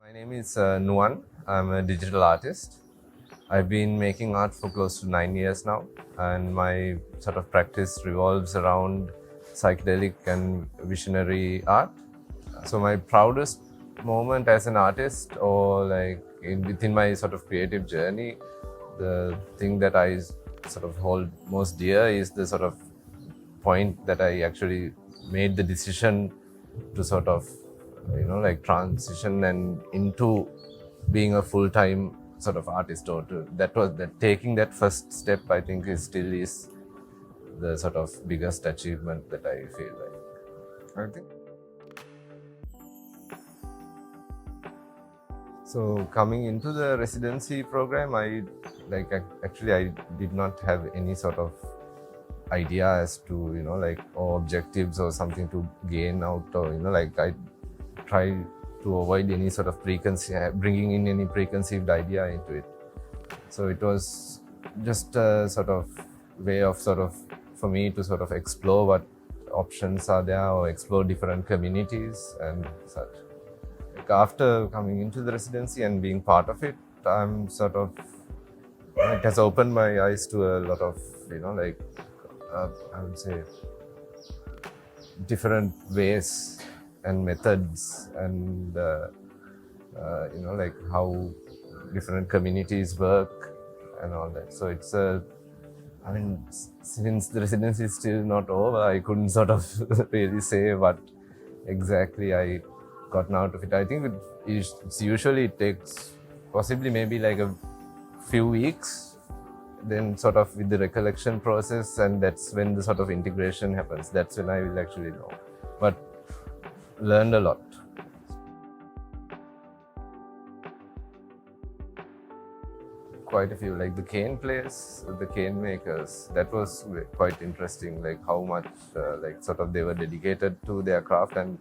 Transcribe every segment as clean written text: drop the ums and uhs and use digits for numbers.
My name is Nuwan. I'm a digital artist. I've been making art for close to 9 years now, and my sort of practice revolves around psychedelic and visionary art. So my proudest moment as an artist, or like within my sort of creative journey, the thing that I sort of hold most dear is the sort of point that I actually made the decision to sort of like transition and into being a full-time sort of artist, or to that was that taking that first step, I think, is still is the sort of biggest achievement that I feel like. I think so. Coming into the residency program, actually I did not have any sort of idea as to like, or objectives or something to gain out, or like I try to avoid any sort of bringing in any preconceived idea into it. So it was just a sort of way of sort of for me to sort of explore what options are there, or explore different communities and such. Like after coming into the residency and being part of it, I'm sort of, it has opened my eyes to a lot of I would say different ways and methods, and like how different communities work and all that. So it's I mean, since the residency is still not over, I couldn't sort of really say what exactly I gotten out of it. I think it's usually it takes possibly maybe like a few weeks, then sort of with the recollection process, and that's when the sort of integration happens. That's when I will actually know. But learned a lot. Quite a few, like the cane players, the cane makers. That was quite interesting, like how much like sort of they were dedicated to their craft, and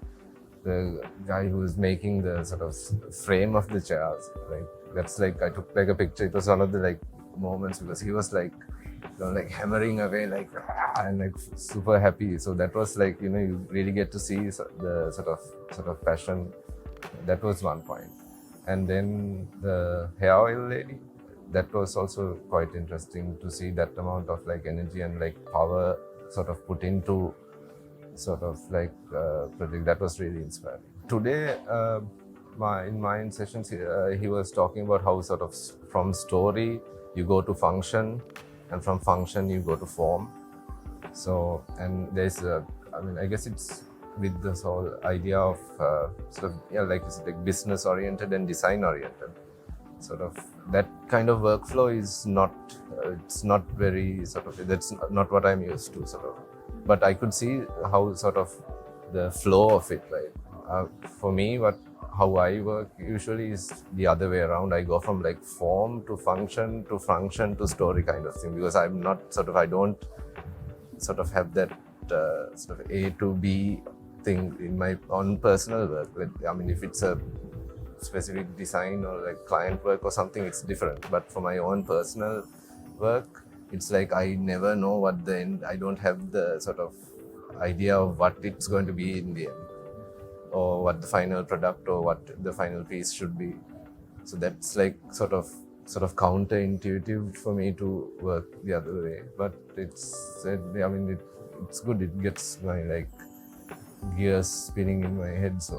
the guy who was making the sort of frame of the chairs, like that's like I took like a picture. It was one of the like moments, because he was like like hammering away like and like super happy. So that was like you really get to see the sort of passion. That was one point. And then the hair oil lady, that was also quite interesting to see that amount of like energy and like power sort of put into sort of like project. That was really inspiring. Today, in my sessions, he was talking about how sort of from story you go to function, and from function you go to form. So, and there's I mean, I guess it's with this whole idea of sort of like it's like business oriented and design oriented. Sort of that kind of workflow is not it's not very sort of, that's not what I'm used to sort of. But I could see how sort of the flow of it, right? For me, how I work usually is the other way around. I go from like form to function to story kind of thing, because I'm not sort of, I don't sort of have that sort of A to B thing in my own personal work. I mean, if it's a specific design or like client work or something, it's different. But for my own personal work, it's like I never know what the end. I don't have the sort of idea of what it's going to be in the end, or what the final product or what the final piece should be. So that's like sort of counterintuitive for me to work the other way. But it's I mean it's good. It gets my like gears spinning in my head. So